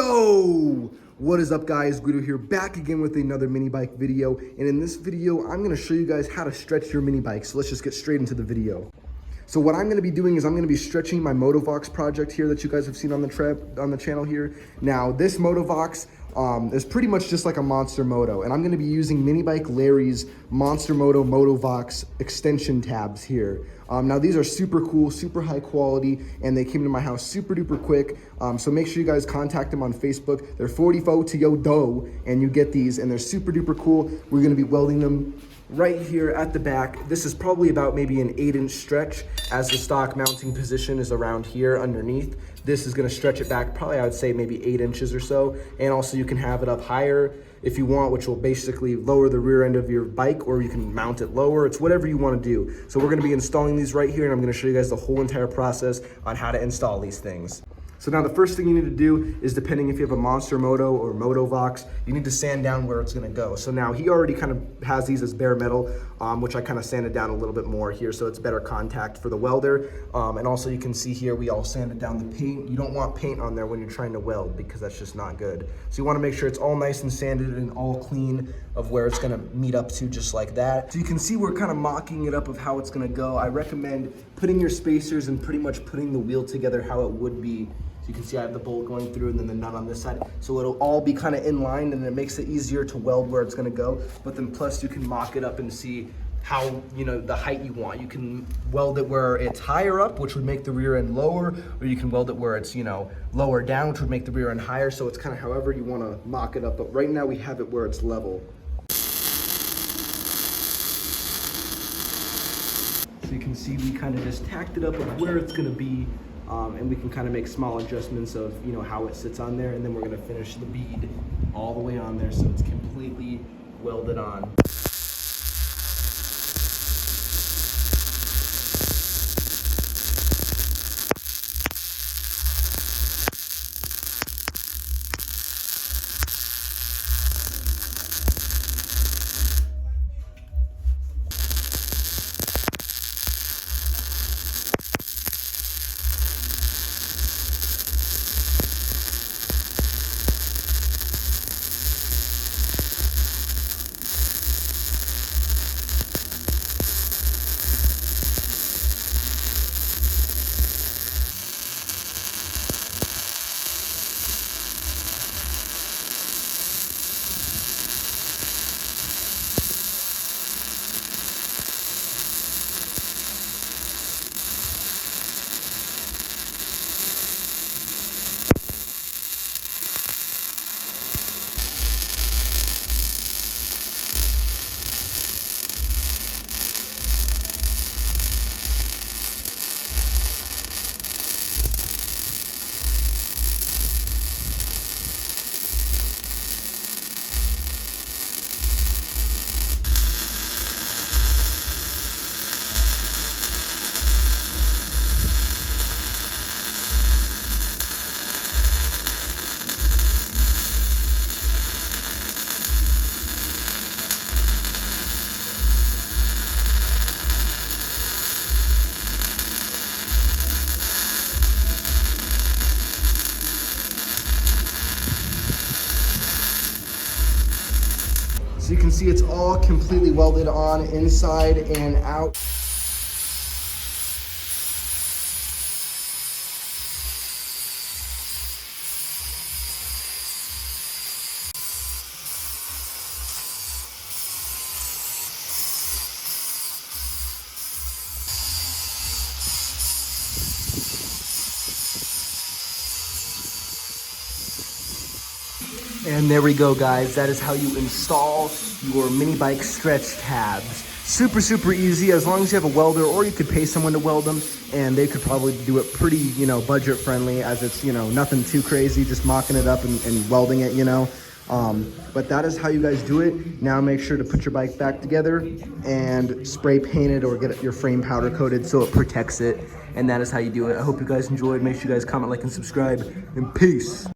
So, what is up guys, Guido here, back again with another mini bike video. And in this video, I'm gonna show you guys how to stretch your mini bike. So let's just get straight into the video. So what I'm gonna be doing is I'm gonna be stretching my Motovox project here that you guys have seen on the channel here. Now, this Motovox is pretty much just like a Monster Moto, and I'm gonna be using Minibike Larry's Monster Moto Motovox extension tabs here. Now these are super cool, super high quality, and they came to my house super duper quick. So make sure you guys contact them on Facebook. They're 44 to yo do, and you get these, and they're super duper cool. We're gonna be welding them right here at the back. This is probably about maybe an 8-inch stretch, as the stock mounting position is around here underneath. This is gonna stretch it back probably, I would say, maybe 8 inches or so. And also you can have it up higher if you want, which will basically lower the rear end of your bike, or you can mount it lower. It's whatever you wanna do. So we're gonna be installing these right here, and I'm gonna show you guys the whole entire process on how to install these things. So now the first thing you need to do is, depending if you have a Monster Moto or Motovox, you need to sand down where it's gonna go. So now he already kind of has these as bare metal, which I kind of sanded down a little bit more here so it's better contact for the welder. And also you can see here, we all sanded down the paint. You don't want paint on there when you're trying to weld, because that's just not good. So you wanna make sure it's all nice and sanded and all clean of where it's gonna meet up to, just like that. So you can see we're kind of mocking it up of how it's gonna go. I recommend putting your spacers and pretty much putting the wheel together how it would be. So you can see I have the bolt going through and then the nut on this side. So it'll all be kind of in line, and it makes it easier to weld where it's gonna go. But then plus you can mock it up and see how, you know, the height you want. You can weld it where it's higher up, which would make the rear end lower, or you can weld it where it's, you know, lower down, which would make the rear end higher. So it's kind of however you wanna mock it up. But right now we have it where it's level. So you can see we kind of just tacked it up of where it's gonna be. And we can kind of make small adjustments of, you know, how it sits on there, and then we're going to finish the bead all the way on there so it's completely welded on. So you can see it's all completely welded on inside and out. And there we go, guys. That is how you install your mini bike stretch tabs. Super, super easy, as long as you have a welder, or you could pay someone to weld them, and they could probably do it pretty, you know, budget friendly, as it's, you know, nothing too crazy, just mocking it up and welding it, you know. But that is how you guys do it. Now make sure to put your bike back together and spray paint it or get your frame powder coated so it protects it. And that is how you do it. I hope you guys enjoyed. Make sure you guys comment, like, and subscribe. And peace.